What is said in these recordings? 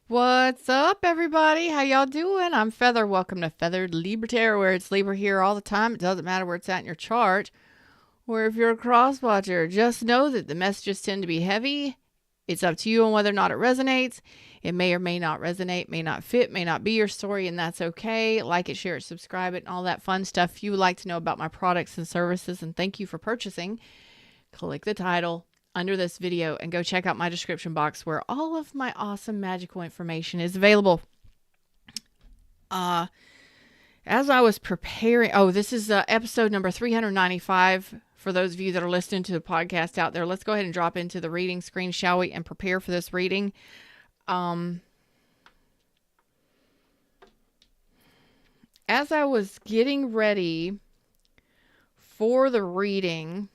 What's up, everybody? How y'all doing? I'm Feather. Welcome to Feathered Libra Tarot, where it's Libra here all the time. It doesn't matter where it's at in your chart, or if you're a cross watcher. Just know that the messages tend to be heavy. It's up to you on whether or not it resonates. It may or may not resonate, may not fit, may not be your story, and that's okay. Like it, share it, subscribe it, and all that fun stuff. If you would like to know about my products and services, and thank you for purchasing, click the title under this video and go check out my description box where all of my awesome magical information is available. As I was preparing, this is episode number 395. For those of you that are listening to the podcast out there, let's go ahead and drop into the reading screen, shall we, and prepare for this reading. As I was getting ready for the reading,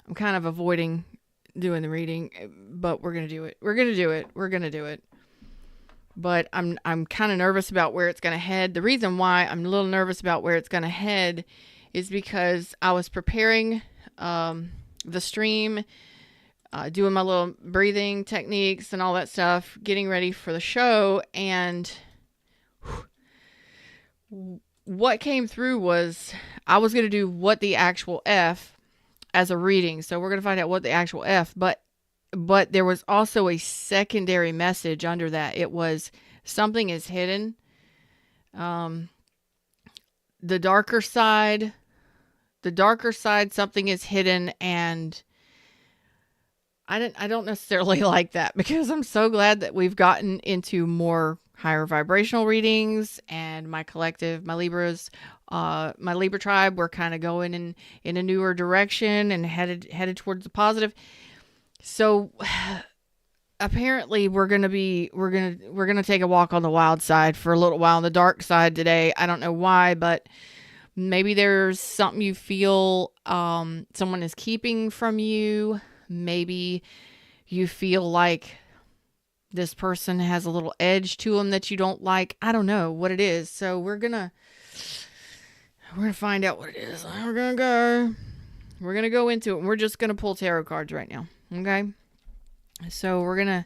I'm kind of avoiding doing the reading, but we're going to do it. We're going to do it. But I'm kind of nervous about where it's going to head. The reason why I'm a little nervous about where it's going to head is because I was preparing the stream, doing my little breathing techniques and all that stuff, getting ready for the show, and what came through was I was going to do what the actual F as a reading. So we're going to find out what the actual F, but there was also a secondary message under that. It was something is hidden. The darker side, something is hidden, and I don't necessarily like that, because I'm so glad that we've gotten into more higher vibrational readings, and my collective, my Libras, my Libra tribe, we're kind of going in a newer direction and headed towards the positive. So apparently we're going to take a walk on the wild side for a little while, on the dark side today. I don't know why, but maybe there's something you feel someone is keeping from you. Maybe you feel like this person has a little edge to them that you don't like. I don't know what it is. So we're going to find out what it is. We're going to go into it, and we're just going to pull tarot cards right now. Okay? So we're going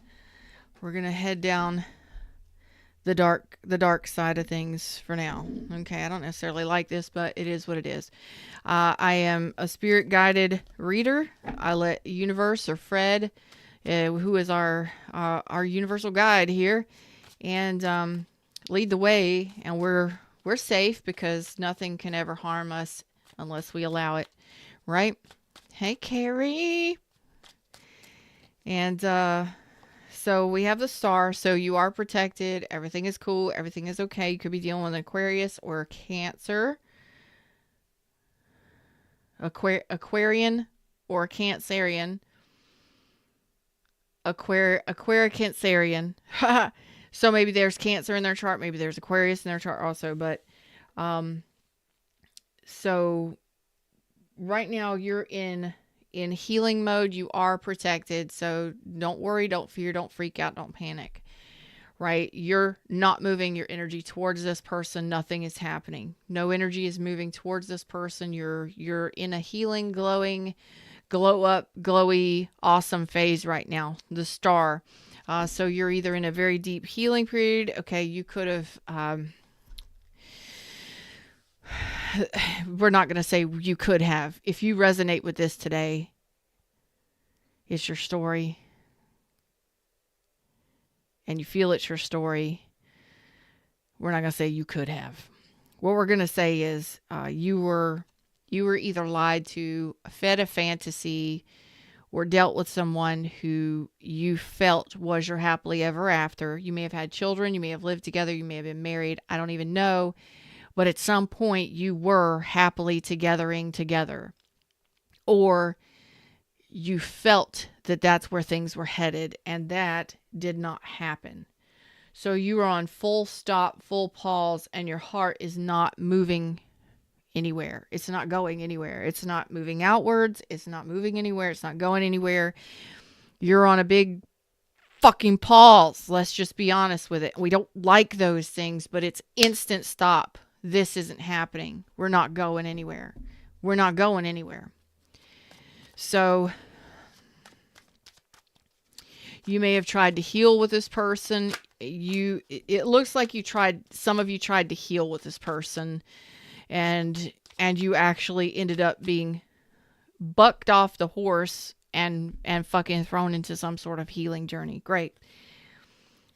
to head down the dark side of things for now. Okay? I don't necessarily like this, but it is what it is. I am a spirit guided reader. I let Universe, or Fred, who is our universal guide here, and lead the way, and we're safe because nothing can ever harm us unless we allow it, right? Hey, Carrie. And so we have the star, so you are protected. Everything is cool. Everything is okay. You could be dealing with an Aquarius or a Cancer. Aquarian or a Cancerian. Aquaricancerian. So maybe there's Cancer in their chart. Maybe there's Aquarius in their chart also. But so right now you're in healing mode. You are protected. So don't worry, don't fear, don't freak out, don't panic. Right? You're not moving your energy towards this person. Nothing is happening. No energy is moving towards this person. You're in a healing, glowing, glow up, glowy, awesome phase right now. The star. So you're either in a very deep healing period. Okay, you could have, we're not going to say you could have. If you resonate with this today, it's your story, and you feel it's your story, we're not going to say you could have. What we're going to say is you were either lied to, fed a fantasy, or dealt with someone who you felt was your happily ever after. You may have had children, you may have lived together, you may have been married, I don't even know. But at some point you were happily together. Or you felt that that's where things were headed, and that did not happen. So you are on full stop, full pause, and your heart is not moving anywhere. It's not going anywhere. It's not moving outwards. It's not moving anywhere. It's not going anywhere. You're on a big fucking pause. Let's just be honest with it. We don't like those things, but it's instant stop. This isn't happening. We're not going anywhere. We're not going anywhere. So You may have tried to heal with this person. It looks like some of you tried to heal with this person, and you actually ended up being bucked off the horse and fucking thrown into some sort of healing journey. Great.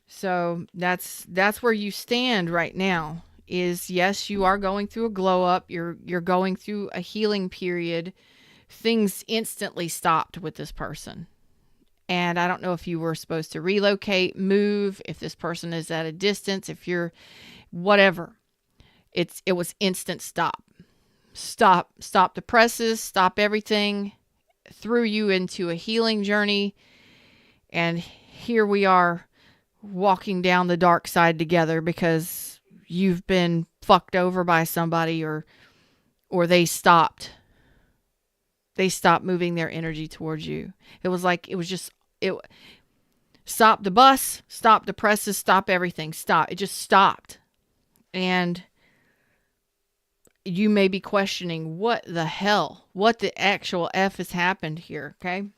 So that's where you stand right now. Is yes, you are going through a glow up. You're going through a healing period. Things instantly stopped with this person. And I don't know if you were supposed to relocate, move, if this person is at a distance, if you're whatever. It was instant stop. Stop the presses, stop everything, threw you into a healing journey. And here we are walking down the dark side together because you've been fucked over by somebody or they stopped moving their energy towards you. It stop the bus, stop the presses, stop everything, stop. It just stopped. And you may be questioning what the hell, what the actual F has happened here, okay?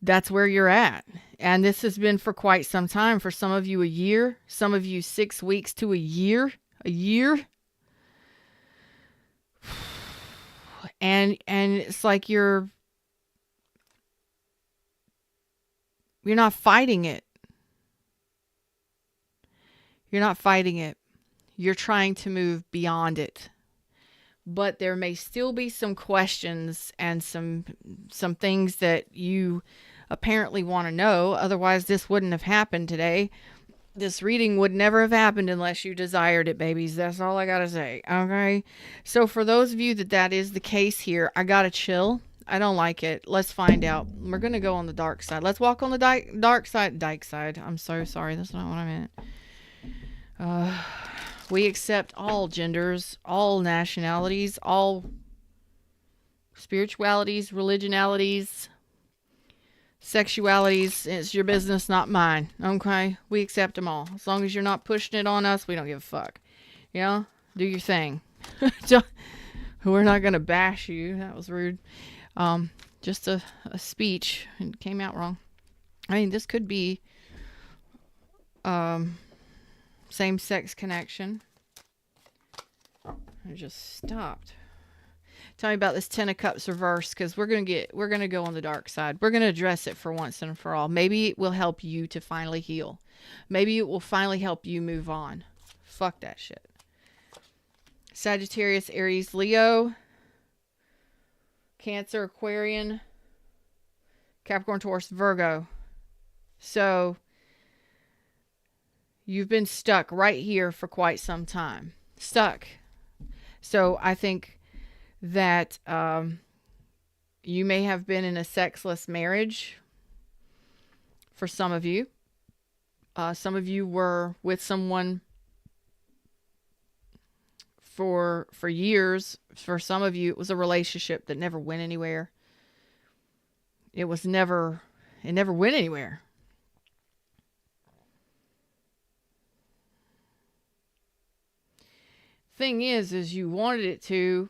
That's where you're at. And this has been for quite some time. For some of you, a year. Some of you, 6 weeks to a year. A year. And it's like you're not fighting it. You're not fighting it. You're trying to move beyond it. But there may still be some questions and some things that you apparently want to know. Otherwise, this wouldn't have happened today. This reading would never have happened unless you desired it, babies. That's all I got to say. Okay? So for those of you that is the case here, I got to chill. I don't like it. Let's find out. We're going to go on the dark side. Let's walk on the dark side. Dyke side. I'm so sorry. That's not what I meant. We accept all genders, all nationalities, all spiritualities, religionalities, sexualities. It's your business, not mine. Okay? We accept them all. As long as you're not pushing it on us, we don't give a fuck. You know? Do your thing. We're not going to bash you. That was rude. Just a speech. It came out wrong. I mean, this could be same-sex connection. I just stopped. Tell me about this 10 of Cups reverse, because we're gonna go on the dark side. We're gonna address it for once and for all. Maybe it will help you to finally heal. Maybe it will finally help you move on. Fuck that shit. Sagittarius, Aries, Leo, Cancer, Aquarian, Capricorn, Taurus, Virgo. So you've been stuck right here for quite some time. Stuck. So I think that you may have been in a sexless marriage for some of you. Some of you were with someone for years. For some of you, it was a relationship that never went anywhere. It never went anywhere. Thing is you wanted it to,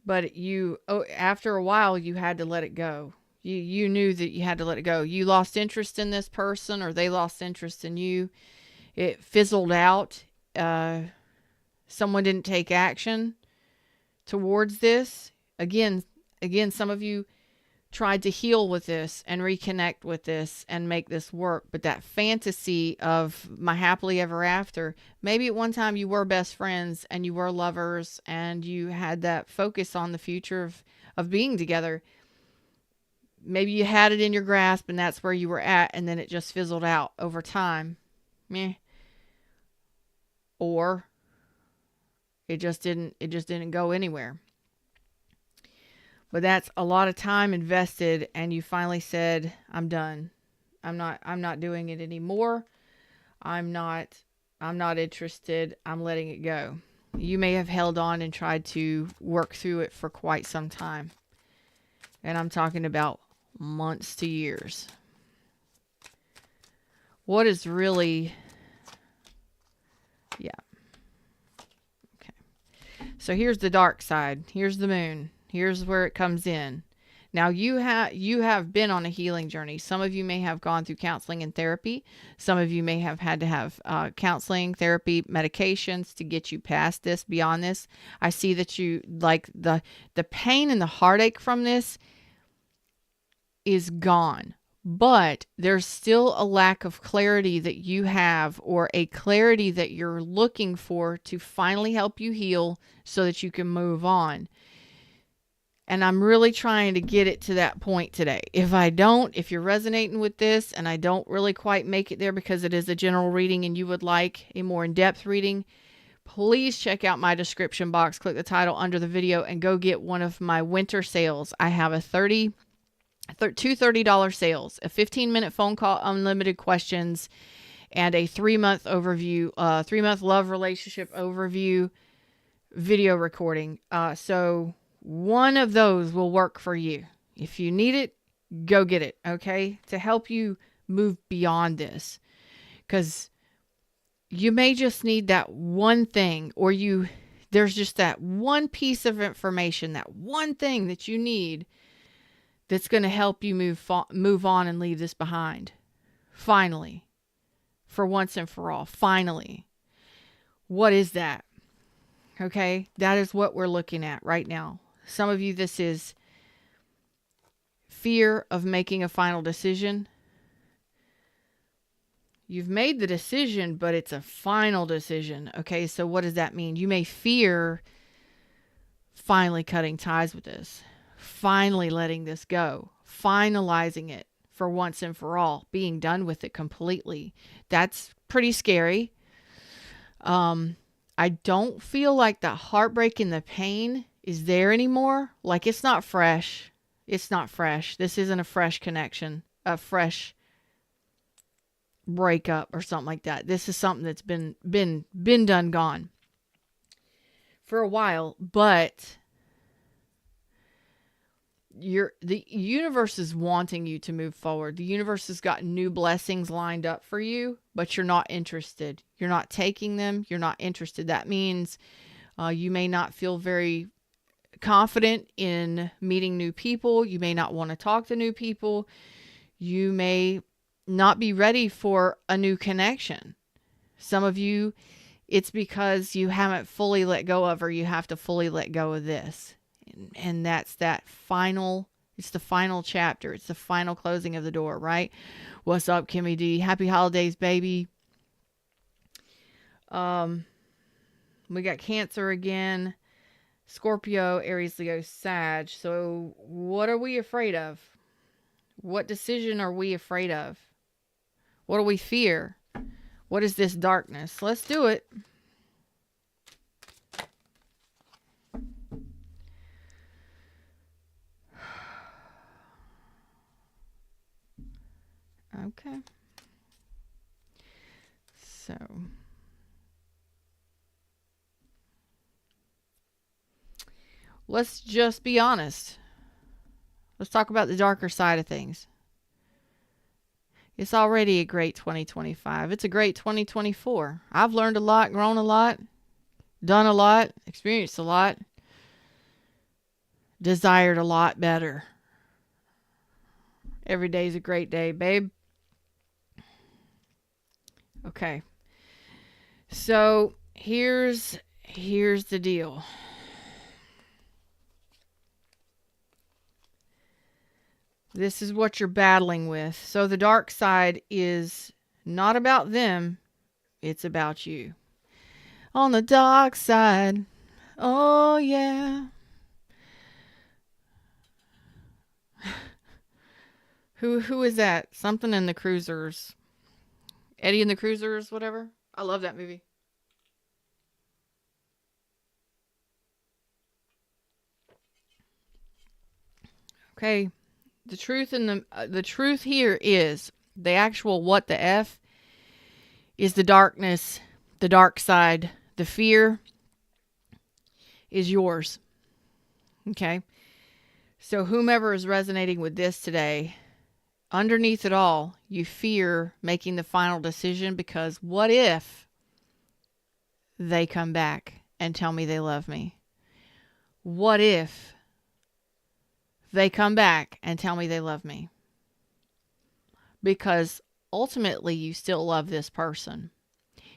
but after a while you had to let it go. You knew that you had to let it go. You lost interest in this person, or they lost interest in you. It fizzled out. Someone didn't take action towards this. Again, some of you tried to heal with this and reconnect with this and make this work. But that fantasy of my happily ever after, maybe at one time you were best friends and you were lovers and you had that focus on the future of being together. Maybe you had it in your grasp and that's where you were at, and then it just fizzled out over time. Meh. Or it just didn't go anywhere. But that's a lot of time invested, and you finally said, I'm done. I'm not doing it anymore. I'm not interested. I'm letting it go. You may have held on and tried to work through it for quite some time. And I'm talking about months to years. What is really... Yeah. Okay. So here's the dark side. Here's the moon. Here's where it comes in. Now you have been on a healing journey. Some of you may have gone through counseling and therapy. Some of you may have had to have counseling, therapy, medications to get you past this, beyond this. I see that you like the pain and the heartache from this is gone. But there's still a lack of clarity that you have, or a clarity that you're looking for to finally help you heal so that you can move on. And I'm really trying to get it to that point today. If you're resonating with this and I don't really quite make it there because it is a general reading and you would like a more in-depth reading, please check out my description box, click the title under the video, and go get one of my winter sales. I have two $30 sales, a 15-minute phone call, unlimited questions, and a 3-month overview, 3-month love relationship overview video recording. So one of those will work for you. If you need it, go get it, okay? To help you move beyond this. Because you may just need that one thing, or there's just that one piece of information, that one thing that you need that's going to help you move on and leave this behind. Finally. For once and for all. Finally. What is that? Okay? That is what we're looking at right now. Some of you, this is fear of making a final decision. You've made the decision, but it's a final decision. Okay, so what does that mean? You may fear finally cutting ties with this, finally letting this go, finalizing it for once and for all, being done with it completely. That's pretty scary. I don't feel like the heartbreak and the pain is there anymore. Like it's not fresh. It's not fresh. This isn't a fresh connection, a fresh breakup or something like that. This is something that's been done, gone for a while, but the universe is wanting you to move forward. The universe has got new blessings lined up for you, but you're not interested. You're not taking them. You're not interested. That means you may not feel very confident in meeting new people. You may not want to talk to new people. You may not be ready for a new connection. Some of you, it's because you haven't fully let go of, or you have to fully let go of this. And that's that final, it's the final chapter. It's the final closing of the door, right? What's up, Kimmy D? Happy holidays, baby. We got Cancer again. Scorpio, Aries, Leo, Sag. So what are we afraid of? What decision are we afraid of? What do we fear? What is this darkness? Let's do it. Okay. So let's just be honest. Let's talk about the darker side of things. It's already a great 2025. It's a great 2024. I've learned a lot, grown a lot, done a lot, experienced a lot, desired a lot better. Every day's a great day, babe. Okay. So here's the deal. This is what you're battling with. So the dark side is not about them. It's about you. On the dark side. Oh, yeah. Who is that? Something in the Cruisers. Eddie and the Cruisers, whatever. I love that movie. Okay. The truth here is the actual what the F is the darkness, the dark side, the fear is yours. Okay. So whomever is resonating with this today, underneath it all, you fear making the final decision because what if they come back and tell me they love me? What if they come back and tell me they love me. Because ultimately, you still love this person.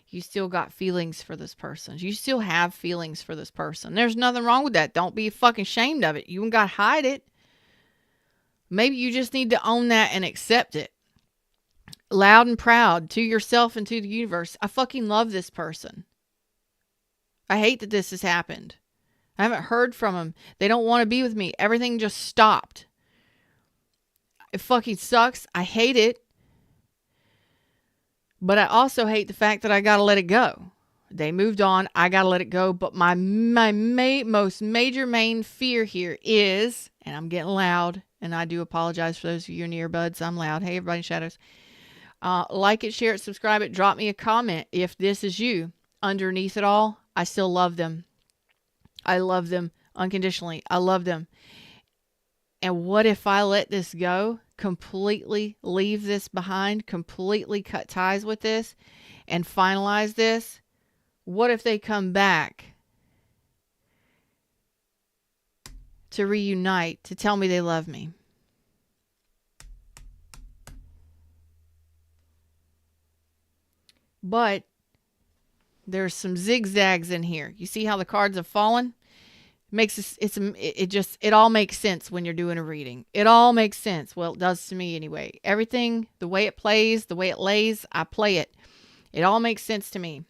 You still got feelings for this person. You still have feelings for this person. There's nothing wrong with that. Don't be fucking ashamed of it. You ain't got to hide it. Maybe you just need to own that and accept it. Loud and proud to yourself and to the universe. I fucking love this person. I hate that this has happened. I haven't heard from them. They don't want to be with me. Everything just stopped. It fucking sucks. I hate it. But I also hate the fact that I got to let it go. They moved on. I got to let it go. But my most major main fear here is, and I'm getting loud, and I do apologize for those of you in earbuds. I'm loud. Hey, everybody in shadows. Like it, share it, subscribe it. Drop me a comment if this is you. Underneath it all, I still love them. I love them unconditionally. I love them. And what if I let this go? Completely leave this behind, completely cut ties with this, and finalize this? What if they come back to reunite, to tell me they love me? But there's some zigzags in here. You see how the cards have fallen? It all makes sense when you're doing a reading. It all makes sense. Well, it does to me anyway. Everything, the way it plays, the way it lays, I play it. It all makes sense to me.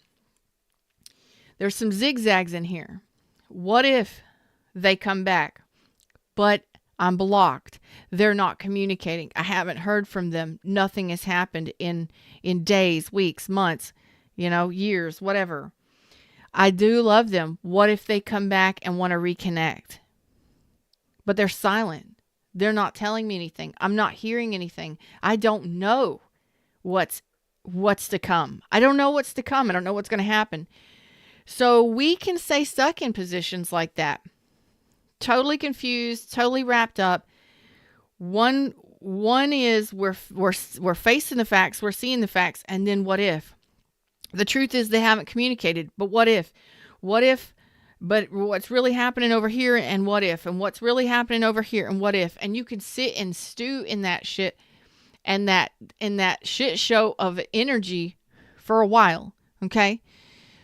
There's some zigzags in here. What if they come back, but I'm blocked? They're not communicating. I haven't heard from them. Nothing has happened in days, weeks, months, years, whatever. I do love them. What if they come back and want to reconnect? But they're silent. They're not telling me anything. I'm not hearing anything. I don't know what's to come. I don't know what's to come. I don't know what's going to happen. So we can stay stuck in positions like that. Totally confused, totally wrapped up. One is we're facing the facts, we're seeing the facts, and then what if? The truth is they haven't communicated, but what if? What if? But what's really happening over here, and what if? And what's really happening over here, and what if? And you can sit and stew in that shit, and in that shit show of energy for a while, okay?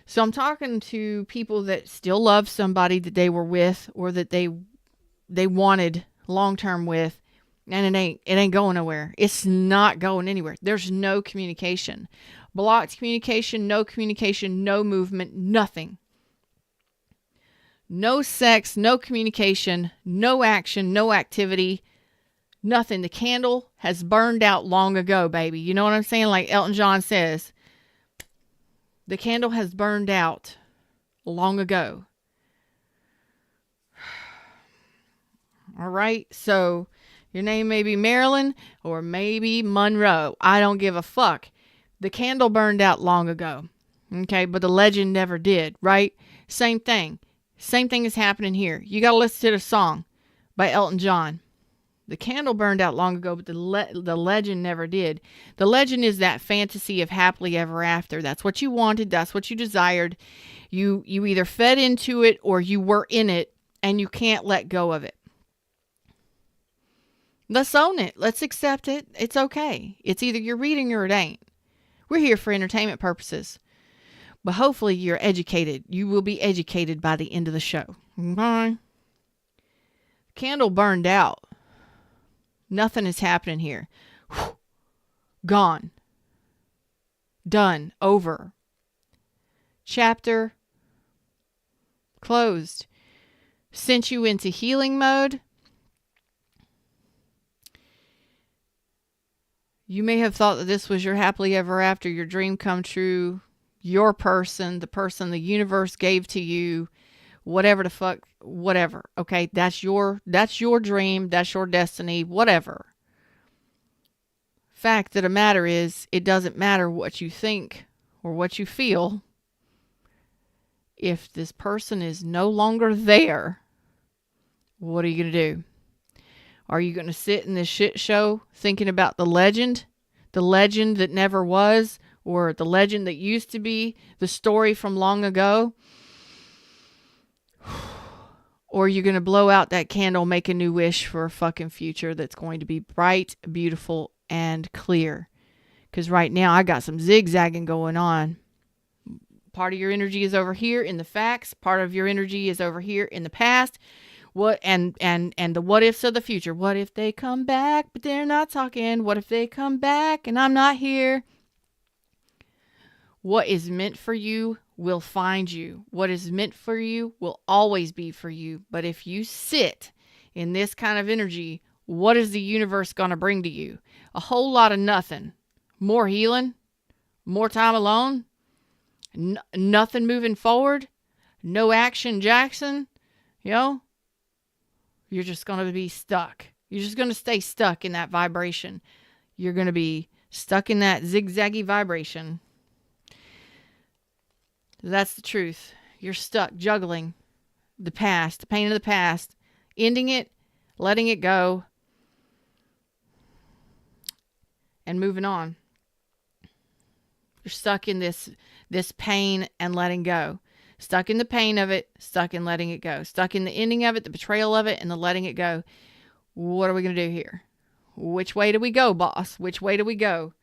So I'm talking to people that still love somebody that they were with, or that they wanted long-term with, and it ain't going nowhere. It's not going anywhere. There's no communication. Blocked communication, no movement, nothing. No sex, no communication, no action, no activity, nothing. The candle has burned out long ago, baby. You know what I'm saying? Like Elton John says, the candle has burned out long ago. All right. So your name may be Marilyn or maybe Monroe. I don't give a fuck. The candle burned out long ago. Okay. But the legend never did. Right. Same thing. Same thing is happening here. You got to listen to the song by Elton John. The candle burned out long ago, but the legend never did. The legend is that fantasy of happily ever after. That's what you wanted. That's what you desired. You either fed into it or you were in it, and you can't let go of it. Let's own it. Let's accept it. It's okay. It's either you're reading or it ain't. We're here for entertainment purposes. But hopefully you're educated. You will be educated by the end of the show. Okay? Candle burned out. Nothing is happening here. Whew. Gone. Done. Over. Chapter closed. Sent you into healing mode. You may have thought that this was your happily ever after, your dream come true, your person, the person the universe gave to you, whatever the fuck, whatever. Okay, that's your dream, that's your destiny, whatever. Fact of the matter is, it doesn't matter what you think or what you feel. If this person is no longer there, what are you going to do? Are you going to sit in this shit show thinking about the legend that never was, or the legend that used to be, the story from long ago? or you're going to blow out that candle, make a new wish for a fucking future that's going to be bright, beautiful, and clear. Because right now I got some zigzagging going on. Part of your energy is over here in the facts. Part of your energy is over here in the past. What and the what ifs of the future. What if they come back, but they're not talking? What if they come back and I'm not here? What is meant for you will find you. What is meant for you will always be for you. But if you sit in this kind of energy, what is the universe going to bring to you? A whole lot of nothing. More healing, more time alone, nothing moving forward, no action Jackson. You know, you're just going to be stuck. You're just going to stay stuck in that vibration. You're going to be stuck in that zigzaggy vibration. That's the truth. You're stuck juggling the past, the pain of the past, ending it, letting it go, and moving on. You're stuck in this pain and letting go. Stuck in the pain of it, stuck in letting it go. Stuck in the ending of it, the betrayal of it, and the letting it go. What are we going to do here? Which way do we go, boss? Which way do we go?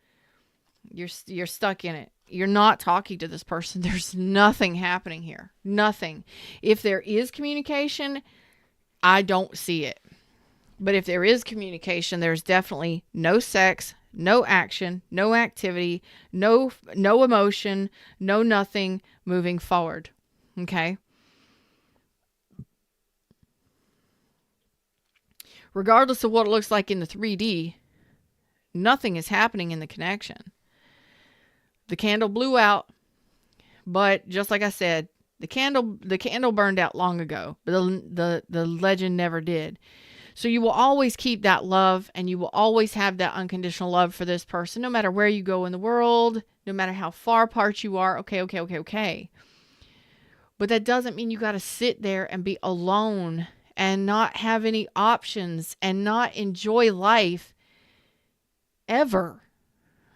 You're stuck in it. You're not talking to this person. There's nothing happening here. Nothing. If there is communication, I don't see it. But if there is communication, there's definitely no sex, no action, no activity, no emotion, no nothing moving forward. Okay? Regardless of what it looks like in the 3D, nothing is happening in the connection. The candle blew out, but just like I said, the candle burned out long ago, but the legend never did. So you will always keep that love, and you will always have that unconditional love for this person, no matter where you go in the world, no matter how far apart you are. Okay. But that doesn't mean you got to sit there and be alone and not have any options and not enjoy life ever.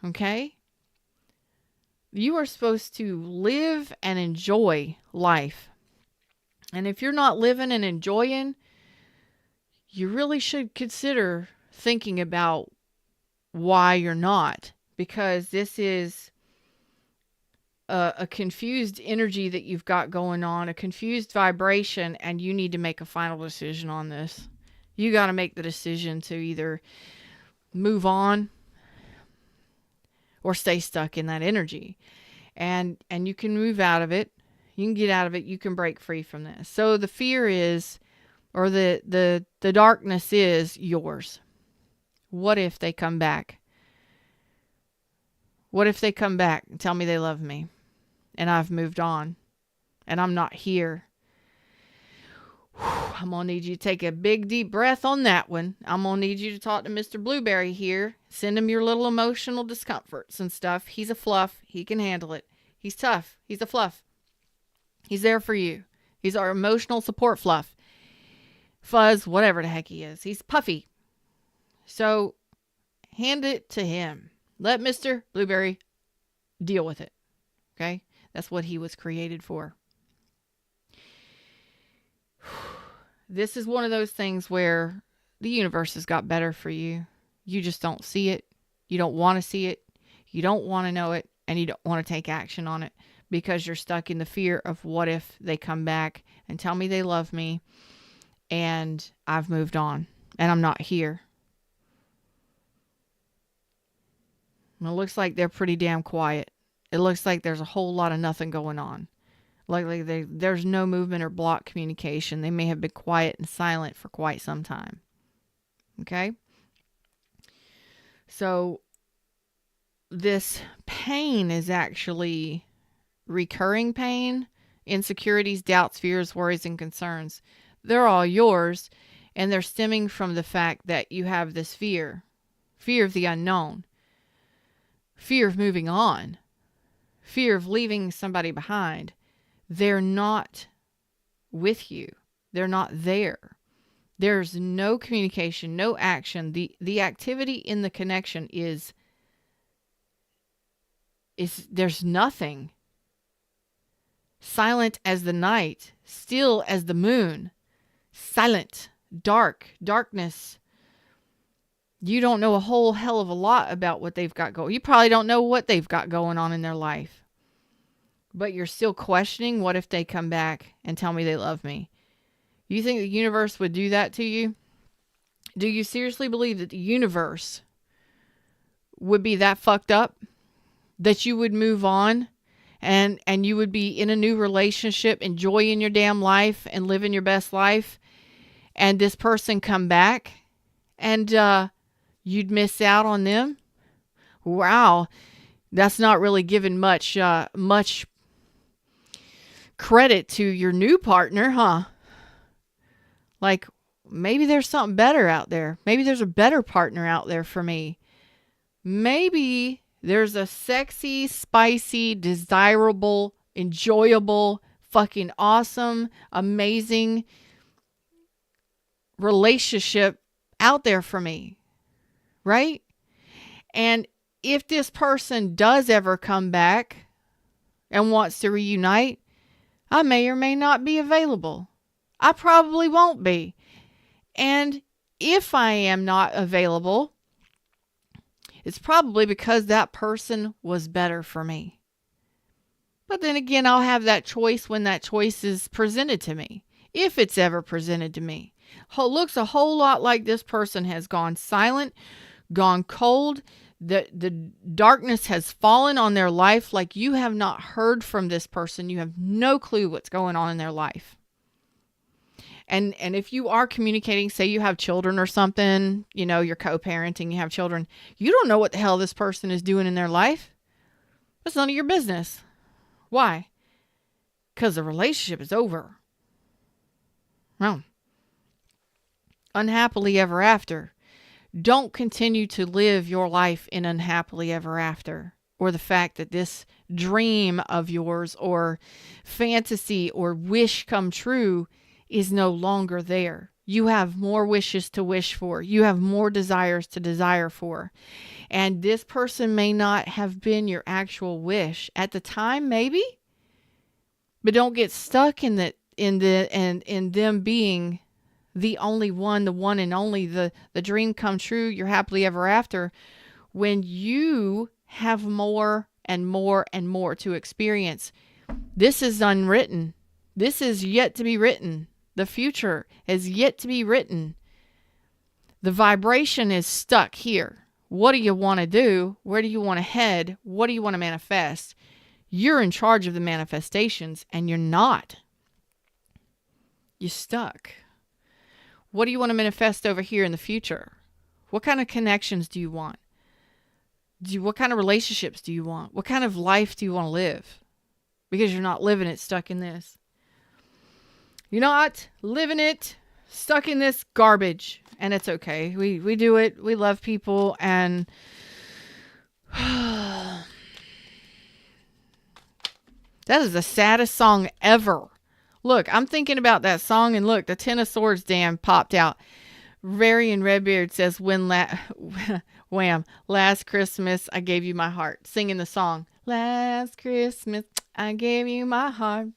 Okay? You are supposed to live and enjoy life. And if you're not living and enjoying, you really should consider thinking about why you're not. Because this is a confused energy that you've got going on, a confused vibration, and you need to make a final decision on this. You got to make the decision to either move on or stay stuck in that energy. And you can move out of it. You can get out of it. You can break free from this. So the fear is, or the darkness is yours. What if they come back? What if they come back and tell me they love me and I've moved on and I'm not here? I'm going to need you to take a big deep breath on that one. I'm going to need you to talk to Mr. Blueberry here. Send him your little emotional discomforts and stuff. He's a fluff. He can handle it. He's tough. He's a fluff. He's there for you. He's our emotional support fluff. Fuzz, whatever the heck he is. He's puffy. So hand it to him. Let Mr. Blueberry deal with it. Okay? That's what he was created for. This is one of those things where the universe has got better for you. You just don't see it. You don't want to see it. You don't want to know it. And you don't want to take action on it because you're stuck in the fear of what if they come back and tell me they love me and I've moved on and I'm not here. And it looks like they're pretty damn quiet. It looks like there's a whole lot of nothing going on. Like there's no movement or block communication. They may have been quiet and silent for quite some time. Okay? So this pain is actually recurring pain, insecurities, doubts, fears, worries, and concerns. They're all yours, and they're stemming from the fact that you have this fear of the unknown, fear of moving on, fear of leaving somebody behind. They're not with you. They're not there. There's no communication, no action. The activity in the connection is there's nothing. Silent as the night, still as the moon. silent, darkness. You don't know a whole hell of a lot about what they've got going. You probably don't know what they've got going on in their life. But you're still questioning, what if they come back and tell me they love me? You think the universe would do that to you? Do you seriously believe that the universe would be that fucked up? That you would move on and you would be in a new relationship, enjoying your damn life and living your best life, and this person come back and you'd miss out on them? Wow, that's not really giving much credit to your new partner, huh? Like, maybe there's something better out there. Maybe there's a better partner out there for me. Maybe there's a sexy, spicy, desirable, enjoyable, fucking awesome, amazing relationship out there for me. Right? And if this person does ever come back and wants to reunite, I may or may not be available. I probably won't be. And if I am not available, it's probably because that person was better for me. But then again, I'll have that choice when that choice is presented to me. If it's ever presented to me. Looks a whole lot like this person has gone silent, gone cold. The darkness has fallen on their life, like you have not heard from this person. You have no clue what's going on in their life. And if you are communicating, say you have children or something, you know, you're co-parenting, you have children, you don't know what the hell this person is doing in their life. That's none of your business. Why? Because the relationship is over. Well, unhappily ever after. Don't continue to live your life in unhappily ever after, or the fact that this dream of yours or fantasy or wish come true is no longer there. You have more wishes to wish for. You have more desires to desire for. And this person may not have been your actual wish at the time, maybe, but don't get stuck in them being the only one, the one and only, the dream come true, you're happily ever after, when you have more and more and more to experience. This is unwritten. This is yet to be written. The future is yet to be written. The vibration is stuck here. What do you want to do? Where do you want to head? What do you want to manifest? You're in charge of the manifestations, and you're not. You're stuck. What do you want to manifest over here in the future? What kind of connections do you want? What kind of relationships do you want? What kind of life do you want to live? Because you're not living it stuck in this. You're not living it stuck in this garbage. And it's okay. We do it. We love people. And that is the saddest song ever. Look, I'm thinking about that song, and look, the Ten of Swords damn popped out. Varian Redbeard says, wham, last Christmas I gave you my heart. Singing the song, last Christmas I gave you my heart.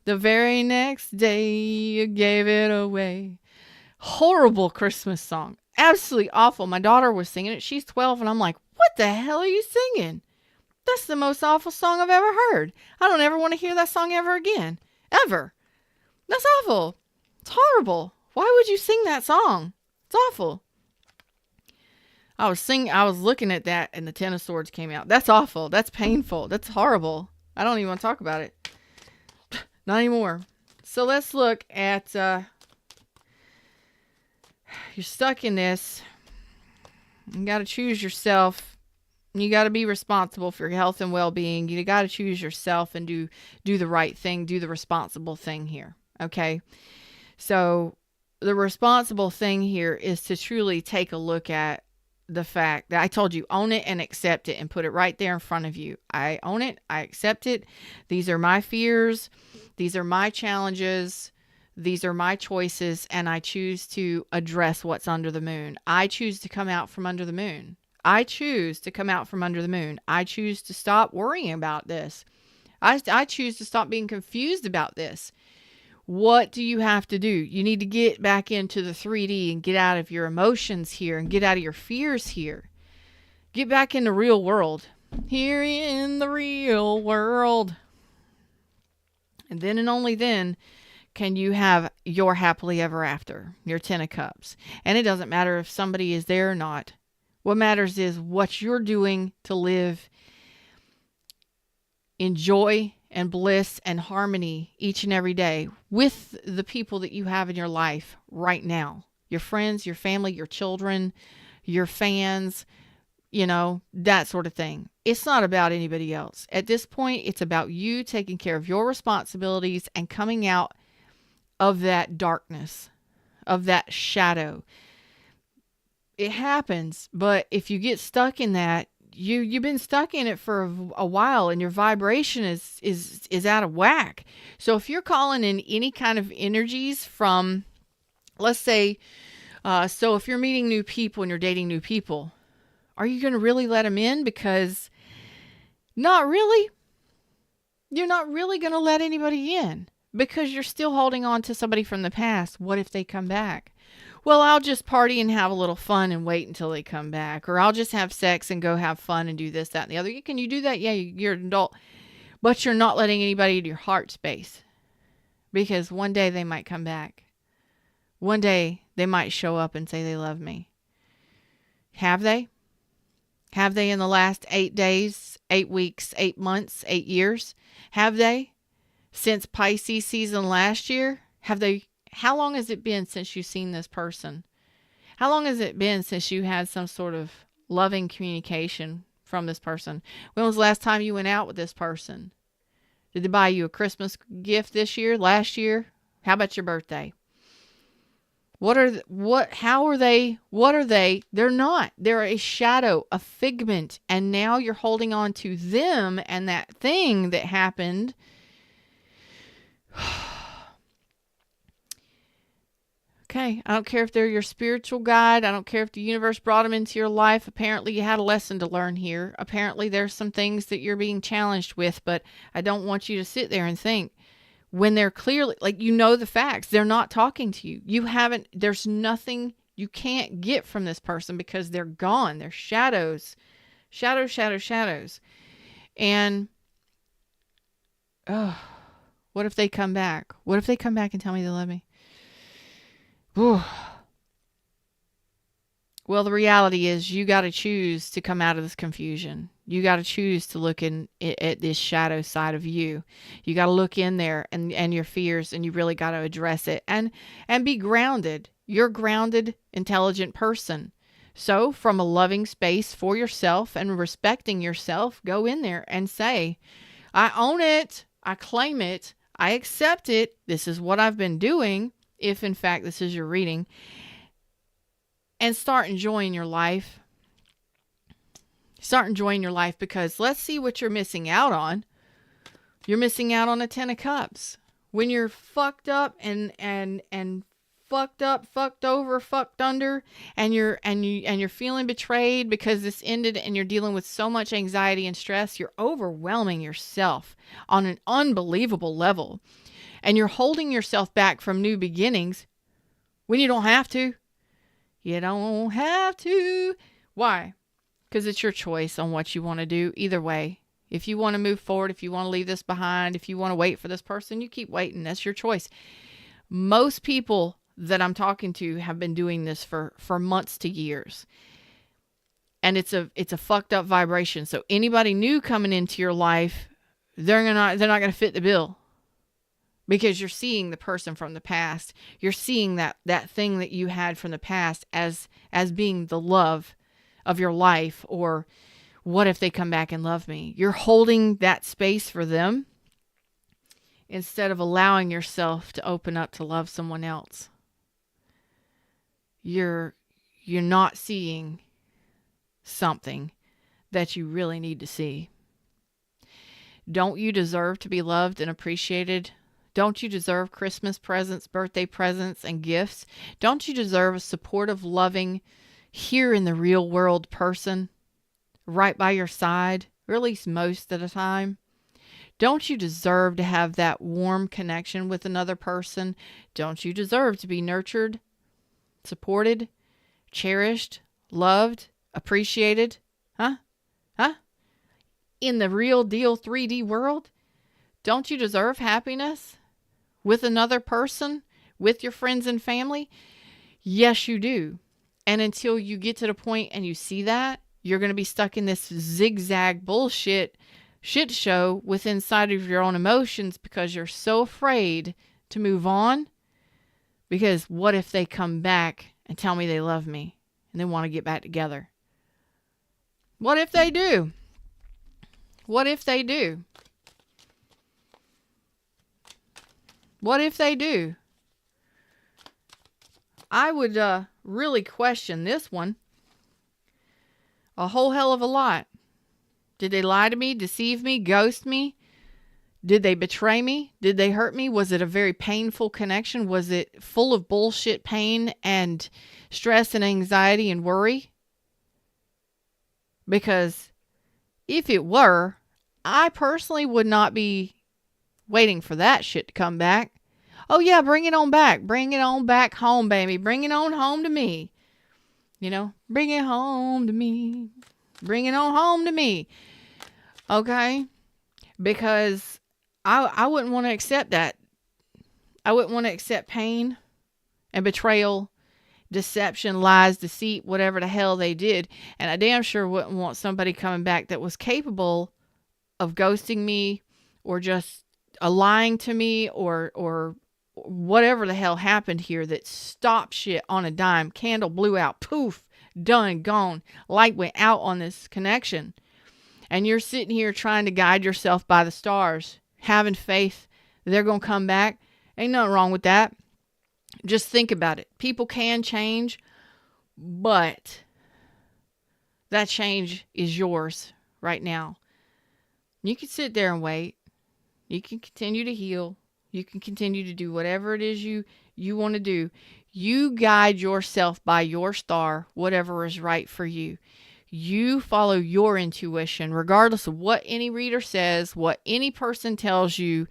The very next day you gave it away. Horrible Christmas song. Absolutely awful. My daughter was singing it. She's 12, and I'm like, what the hell are you singing? That's the most awful song I've ever heard. I don't ever want to hear that song ever again. Ever. That's awful. It's horrible. Why would you sing that song? It's awful. I was looking at that, and the Ten of Swords came out. That's awful. That's painful. That's horrible. I don't even want to talk about it. Not anymore. So let's look at, you're stuck in this. You got to choose yourself. You got to be responsible for your health and well-being. You got to choose yourself and do the right thing, do the responsible thing here. Okay? So the responsible thing here is to truly take a look at the fact that I told you, own it and accept it and put it right there in front of you. I own it. I accept it. These are my fears. These are my challenges. These are my choices, and I choose to address what's under the moon. I choose to come out from under the moon. I choose to come out from under the moon. I choose to stop worrying about this. I choose to stop being confused about this. What do you have to do? You need to get back into the 3D and get out of your emotions here and get out of your fears here. Get back in the real world. Here in the real world. And then and only then can you have your happily ever after, your 10 of cups. And it doesn't matter if somebody is there or not. What matters is what you're doing to live in joy and bliss and harmony each and every day with the people that you have in your life right now. Your friends, your family, your children, your fans, that sort of thing. It's not about anybody else. At this point, it's about you taking care of your responsibilities and coming out of that darkness, of that shadow. It happens, but if you get stuck in that, you've been stuck in it for a while, and your vibration is out of whack. So if you're calling in any kind of energies from, let's say, so if you're meeting new people and you're dating new people, are you going to really let them in? Because not really. You're not really going to let anybody in because you're still holding on to somebody from the past. What if they come back? Well, I'll just party and have a little fun and wait until they come back. Or I'll just have sex and go have fun and do this, that, and the other. Can you do that? Yeah, you're an adult. But you're not letting anybody into your heart space. Because one day they might come back. One day they might show up and say they love me. Have they? Have they in the last 8 days, 8 weeks, 8 months, 8 years? Have they? Since Pisces season last year? Have they? How long has it been since you've seen this person? How long has it been since you had some sort of loving communication from this person? When was the last time you went out with this person? Did they buy you a Christmas gift this year, last year? How about your birthday? How are they? What are they? They're not. They're a shadow, a figment. And now you're holding on to them and that thing that happened. Okay, I don't care if they're your spiritual guide. I don't care if the universe brought them into your life. Apparently you had a lesson to learn here. Apparently there's some things that you're being challenged with, but I don't want you to sit there and think, when they're clearly, the facts, they're not talking to you. There's nothing you can't get from this person because they're gone. They're shadows. Shadows. And, what if they come back? What if they come back and tell me they love me? Whew. Well, the reality is you got to choose to come out of this confusion. You got to choose to look at this shadow side of you. You got to look in there and your fears, and you really got to address it and be grounded. You're a grounded, intelligent person. So from a loving space for yourself and respecting yourself, go in there and say, I own it. I claim it. I accept it. This is what I've been doing. If in fact this is your reading. And start enjoying your life. Start enjoying your life, because let's see what you're missing out on. You're missing out on a 10 of cups. When you're fucked up and fucked up, fucked over, fucked under, and you're feeling betrayed because this ended and you're dealing with so much anxiety and stress, you're overwhelming yourself on an unbelievable level. And you're holding yourself back from new beginnings when you don't have to. You don't have to. Why? Because it's your choice on what you want to do either way. If you want to move forward, if you want to leave this behind, if you want to wait for this person, you keep waiting. That's your choice. Most people that I'm talking to have been doing this for months to years. And it's a fucked up vibration. So anybody new coming into your life, they're not going to fit the bill. Because you're seeing the person from the past. You're seeing that thing that you had from the past as being the love of your life. Or what if they come back and love me? You're holding that space for them instead of allowing yourself to open up to love someone else. You're not seeing something that you really need to see. Don't you deserve to be loved and appreciated? Don't you deserve Christmas presents, birthday presents, and gifts? Don't you deserve a supportive, loving, here in the real world person right by your side, or at least most of the time? Don't you deserve to have that warm connection with another person? Don't you deserve to be nurtured, supported, cherished, loved, appreciated? Huh? Huh? In the real deal 3D world? Don't you deserve happiness with another person, with your friends and family? Yes, you do. And until you get to the point and you see that, you're going to be stuck in this zigzag bullshit shit show with inside of your own emotions because you're so afraid to move on. Because what if they come back and tell me they love me and they want to get back together? What if they do? What if they do? What if they do? I would really question this one a whole hell of a lot. Did they lie to me, deceive me, ghost me? Did they betray me? Did they hurt me? Was it a very painful connection? Was it full of bullshit pain and stress and anxiety and worry? Because if it were, I personally would not be waiting for that shit to come back. Oh yeah, bring it on back. Bring it on back home, baby. Bring it on home to me. You know, bring it home to me. Bring it on home to me. Okay? Because I wouldn't want to accept that. I wouldn't want to accept pain and betrayal, deception, lies, deceit, whatever the hell they did. And I damn sure wouldn't want somebody coming back that was capable of ghosting me or just lying to me or whatever the hell happened here that stopped shit on a dime. Candle blew out. Poof. Done. Gone. Light went out on this connection. And you're sitting here trying to guide yourself by the stars, having faith they're going to come back. Ain't nothing wrong with that. Just think about it. People can change, but that change is yours right now. You can sit there and wait. You can continue to heal. You can continue to do whatever it is you want to do. You guide yourself by your star, whatever is right for you. You follow your intuition, regardless of what any reader says, what any person tells you.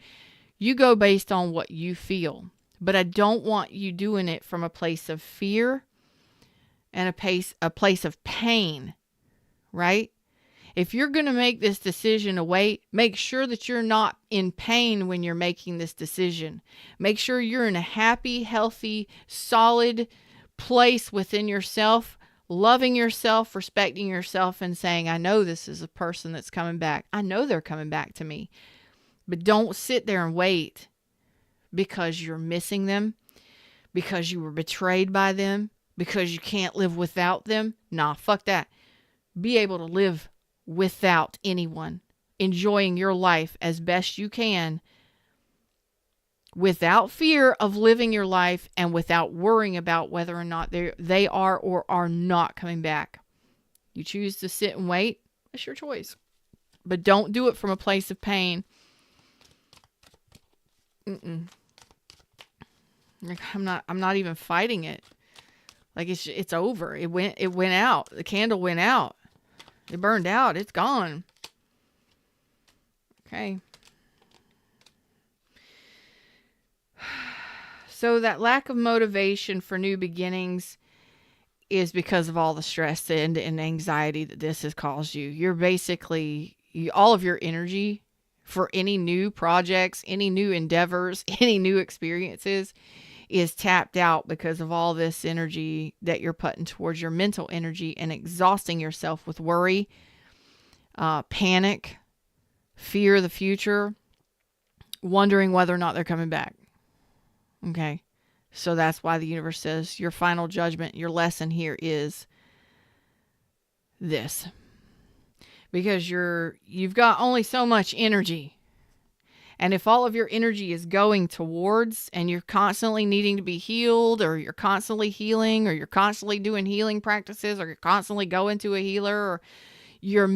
You go based on what you feel. But I don't want you doing it from a place of fear and a place of pain, right? If you're going to make this decision to wait, make sure that you're not in pain when you're making this decision. Make sure you're in a happy, healthy, solid place within yourself, loving yourself, respecting yourself, and saying, I know this is a person that's coming back. I know they're coming back to me. But don't sit there and wait because you're missing them, because you were betrayed by them, because you can't live without them. Nah, fuck that. Be able to live without anyone, enjoying your life as best you can, without fear of living your life and without worrying about whether or not they are or are not coming back. You choose to sit and wait, that's your choice. But don't do it from a place of pain. I'm not even fighting it. Like it's over. It went out. The candle went out. It burned out. It's gone. Okay. So that lack of motivation for new beginnings is because of all the stress and anxiety that this has caused you. You're basically, all of your energy for any new projects, any new endeavors, any new experiences is tapped out because of all this energy that you're putting towards your mental energy and exhausting yourself with worry, panic, fear of the future, wondering whether or not they're coming back. Okay. So that's why the universe says your final judgment, your lesson here is this. Because you've got only so much energy. And if all of your energy is going towards and you're constantly needing to be healed, or you're constantly healing, or you're constantly doing healing practices, or you're constantly going to a healer, or you are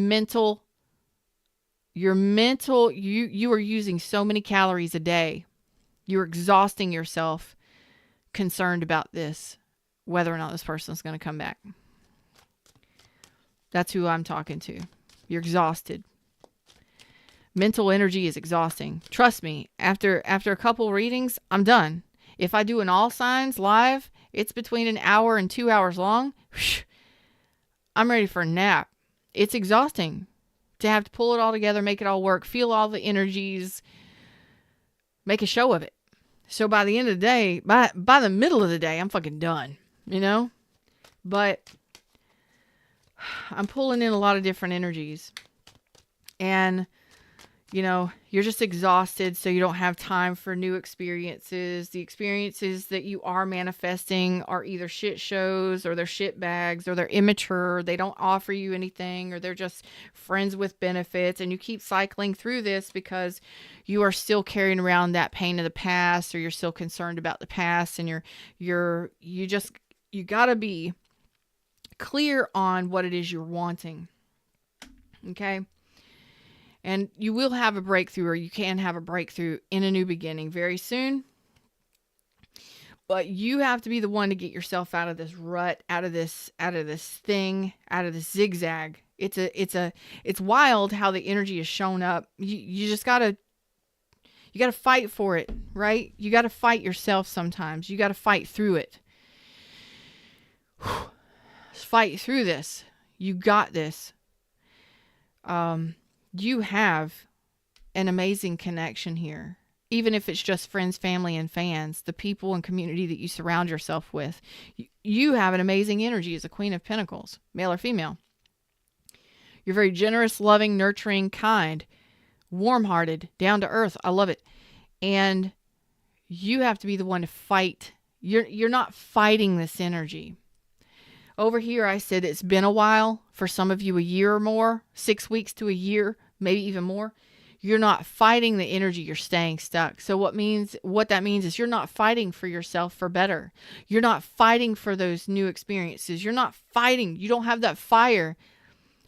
using so many calories a day. You're exhausting yourself concerned about this, whether or not this person's going to come back. That's who I'm talking to. You're exhausted Mental energy is exhausting. Trust me, after a couple readings, I'm done. If I do an all signs live, it's between an hour and 2 hours long. I'm ready for a nap. It's exhausting to have to pull it all together, make it all work, feel all the energies, make a show of it. So by the end of the day, by the middle of the day, I'm fucking done, you know? But I'm pulling in a lot of different energies. And, you know, you're just exhausted, so you don't have time for new experiences. The experiences that you are manifesting are either shit shows, or they're shit bags, or they're immature. They don't offer you anything, or they're just friends with benefits. And you keep cycling through this because you are still carrying around that pain of the past, or you're still concerned about the past. And you gotta be clear on what it is you're wanting. Okay? And you will have a breakthrough, or you can have a breakthrough in a new beginning very soon. But you have to be the one to get yourself out of this rut, out of this thing, out of this zigzag. It's wild how the energy is shown up. You just gotta fight for it, right? You gotta fight yourself sometimes. You gotta fight through it. Fight through this. You got this. You have an amazing connection here. Even if it's just friends, family, and fans, the people and community that you surround yourself with. You have an amazing energy as a Queen of Pentacles, male or female. You're very generous, loving, nurturing, kind, warm-hearted, down to earth. I love it. And you have to be the one to fight. You're not fighting this energy. Over here, I said it's been a while. For some of you, a year or more, 6 weeks to a year, maybe even more. You're not fighting the energy. You're staying stuck. So what that means is you're not fighting for yourself for better. You're not fighting for those new experiences. You're not fighting. You don't have that fire.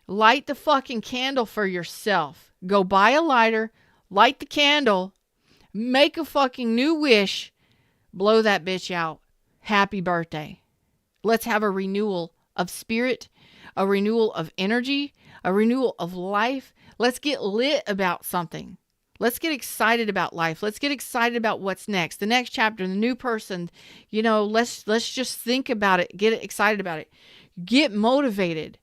Light the fucking candle for yourself. Go buy a lighter, light the candle, make a fucking new wish, blow that bitch out. Happy birthday. Let's have a renewal of spirit, a renewal of energy, a renewal of life. Let's get lit about something. Let's get excited about life. Let's get excited about what's next. The next chapter, the new person. You know, let's just think about it. Get excited about it. Get motivated.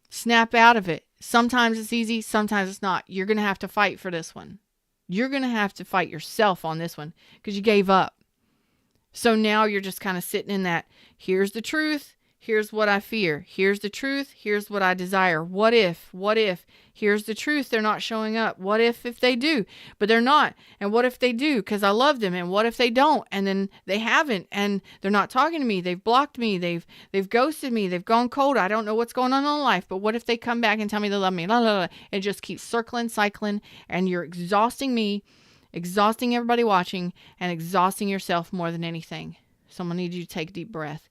Snap out of it. Sometimes it's easy. Sometimes it's not. You're going to have to fight for this one. You're going to have to fight yourself on this one because you gave up. So now you're just kind of sitting in that, here's the truth, here's what I fear, here's the truth, here's what I desire. What if, here's the truth, they're not showing up. What if they do, but they're not? And what if they do, because I love them? And what if they don't? And then they haven't, and they're not talking to me, they've blocked me, they've ghosted me, they've gone cold, I don't know what's going on in life, but what if they come back and tell me they love me? La, la, la. It just keeps circling, cycling, and you're exhausting me, exhausting everybody watching, and exhausting yourself more than anything. So I'm going to need you to take a deep breath.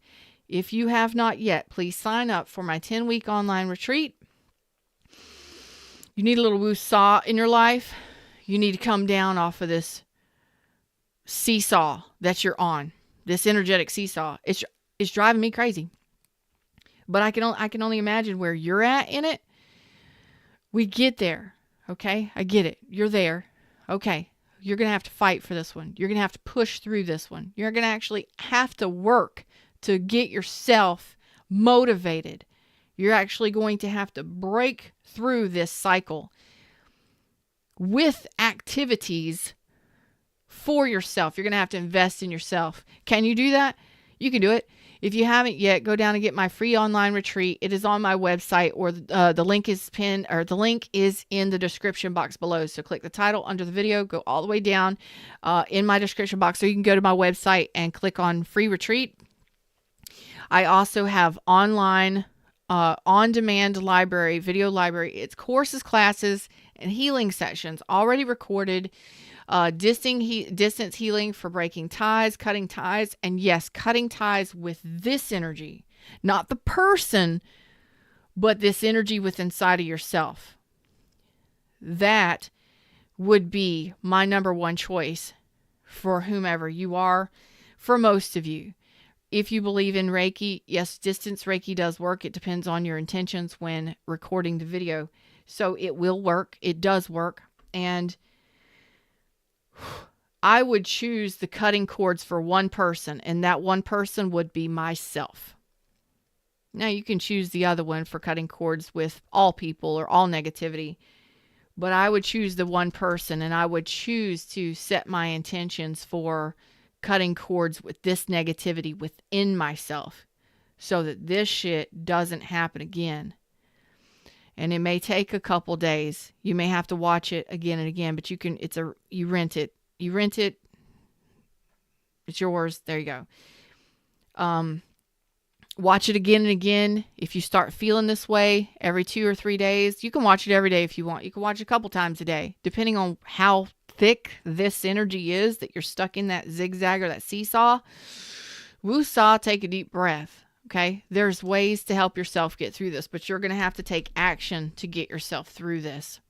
If you have not yet, please sign up for my 10-week online retreat. You need a little woo-saw in your life. You need to come down off of this seesaw that you're on, this energetic seesaw. It's driving me crazy. But I can only imagine where you're at in it. We get there, okay? I get it. You're there. Okay. You're going to have to fight for this one. You're going to have to push through this one. You're going to actually have to work to get yourself motivated. You're actually going to have to break through this cycle with activities for yourself. You're going to have to invest in yourself. Can you do that? You can do it. If you haven't yet, go down and get my free online retreat. It is on my website, or the link is pinned, or the link is in the description box below. So click the title under the video, go all the way down in my description box, or you can go to my website and click on free retreat. I also have online, on-demand library, video library. It's courses, classes, and healing sessions already recorded. Distance healing for breaking ties, cutting ties, and yes, cutting ties with this energy, not the person, but this energy within inside of yourself. That would be my number one choice for whomever you are, for most of you. If you believe in Reiki, yes, distance Reiki does work. It depends on your intentions when recording the video. So it will work. It does work. And I would choose the cutting cords for one person, and that one person would be myself. Now, you can choose the other one for cutting cords with all people or all negativity, but I would choose the one person, and I would choose to set my intentions for cutting cords with this negativity within myself so that this shit doesn't happen again. And it may take a couple days. You may have to watch it again and again, but you rent it. You rent it. It's yours. There you go. Watch it again and again. If you start feeling this way every 2 or 3 days, you can watch it every day if you want. You can watch it a couple times a day, depending on how thick this energy is that you're stuck in, that zigzag or that seesaw. Woo-saw, take a deep breath. Okay, there's ways to help yourself get through this, but you're going to have to take action to get yourself through this.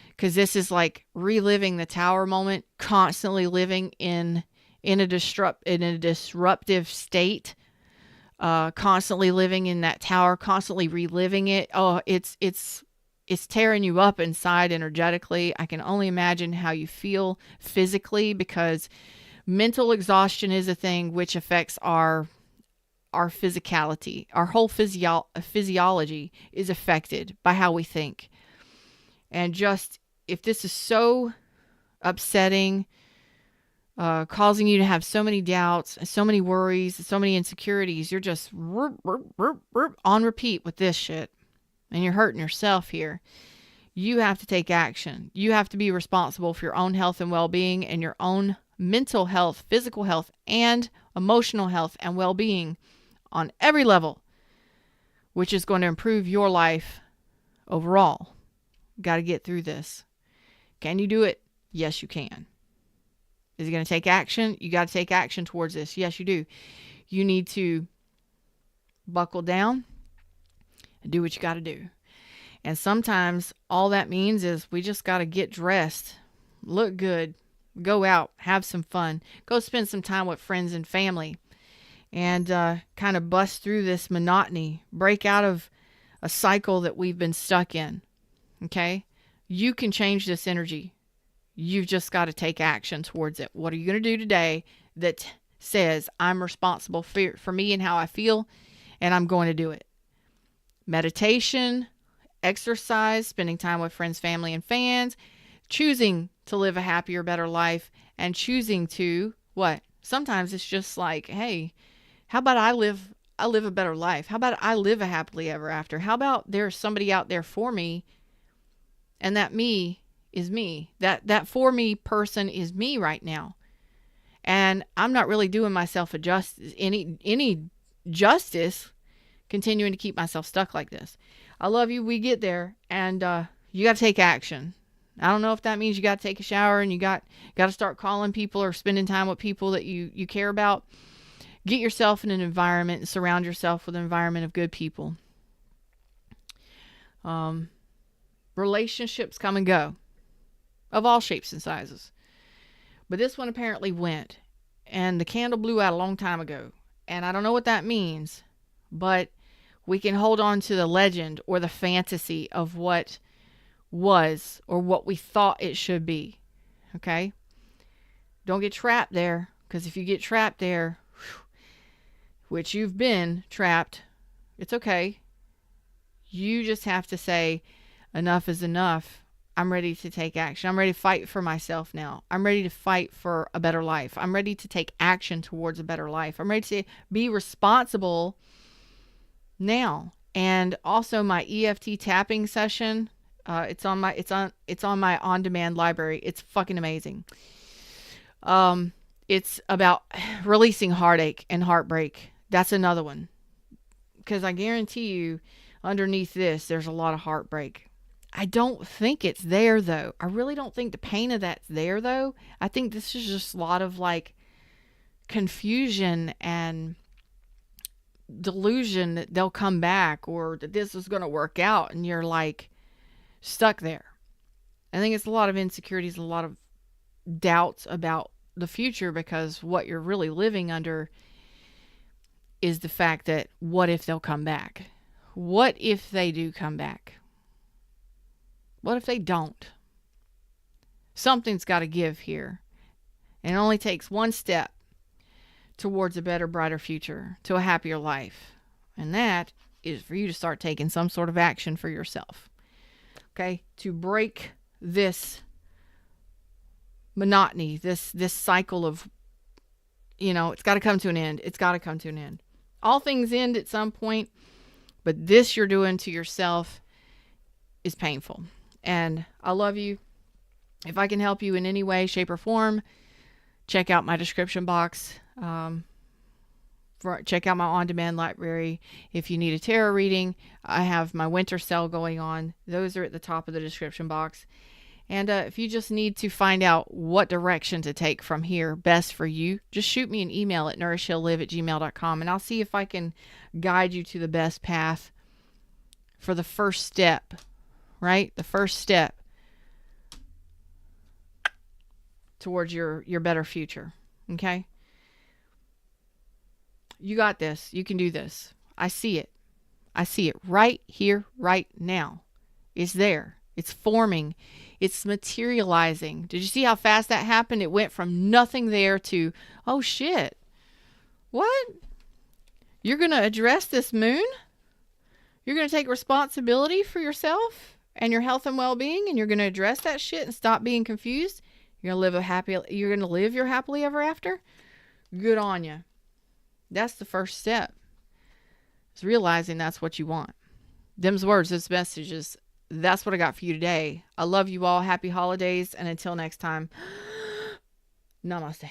Because this is like reliving the tower moment, constantly living in a disruptive state, constantly living in that tower, constantly reliving it. Oh, it's tearing you up inside energetically. I can only imagine how you feel physically, because mental exhaustion is a thing which affects our physicality. Our whole physiology is affected by how we think. And just, if this is so upsetting, causing you to have so many doubts, so many worries, so many insecurities, you're just on repeat with this shit. And you're hurting yourself here. You have to take action. You have to be responsible for your own health and well-being, and your own mental health, physical health, and emotional health and well-being on every level, which is going to improve your life overall. Got to get through this. Can you do it? Yes, you can. Is it going to take action? You got to take action towards this. Yes, you do. You need to buckle down and do what you got to do. And sometimes all that means is we just got to get dressed, look good, go out, have some fun, go spend some time with friends and family, and kind of bust through this monotony, break out of a cycle that we've been stuck in. Okay? You can change this energy. You've just got to take action towards it. What are you going to do today that says, I'm responsible for me and how I feel, and I'm going to do it? Meditation, exercise, spending time with friends, family, and fans, choosing to live a happier, better life, and choosing to, what? Sometimes it's just like, hey, how about I live a better life? How about I live a happily ever after? How about there's somebody out there for me, and that me is me. That for me person is me right now. And I'm not really doing myself any justice continuing to keep myself stuck like this. I love you. We get there, and you got to take action. I don't know if that means you got to take a shower and you got to start calling people or spending time with people that you care about. Get yourself in an environment and surround yourself with an environment of good people. Relationships come and go, of all shapes and sizes. But this one apparently went, and the candle blew out a long time ago. And I don't know what that means, but we can hold on to the legend or the fantasy of what was or what we thought it should be. Okay? Don't get trapped there, because if you get trapped there, which you've been trapped, it's okay. You just have to say, enough is enough. I'm ready to take action. I'm ready to fight for myself now. I'm ready to fight for a better life. I'm ready to take action towards a better life. I'm ready to be responsible now. And also my EFT tapping session, it's on my on-demand library. It's fucking amazing. It's about releasing heartache and heartbreak. That's another one. Because I guarantee you, underneath this, there's a lot of heartbreak. I don't think it's there, though. I really don't think the pain of that's there, though. I think this is just a lot of, like, confusion and delusion that they'll come back or that this is going to work out, and you're, like, stuck there. I think it's a lot of insecurities, a lot of doubts about the future, because what you're really living under is the fact that what if they'll come back? What if they do come back? What if they don't? Something's got to give here. And it only takes one step towards a better, brighter future, to a happier life. And that is for you to start taking some sort of action for yourself. Okay? To break this monotony, this cycle of, it's got to come to an end. It's got to come to an end. All things end at some point, but this you're doing to yourself is painful. And I love you. If I can help you in any way, shape, or form, check out my description box. Check out my on-demand library. If you need a tarot reading, I have my winter sale going on. Those are at the top of the description box. And if you just need to find out what direction to take from here best for you, just shoot me an email at nourishheallive@gmail.com, and I'll see if I can guide you to the best path for the first step, right? The first step towards your better future. Okay? You got this. You can do this. I see it. I see it right here, right now. It's there. It's forming. It's materializing. Did you see how fast that happened? It went from nothing there to, oh shit. What? You're going to address this moon? You're going to take responsibility for yourself and your health and well-being, and you're going to address that shit and stop being confused? You're going to live your happily ever after? Good on you. That's the first step. It's realizing that's what you want. Them's words, those messages. That's what I got for you today. I love you all. Happy holidays. And until next time, namaste.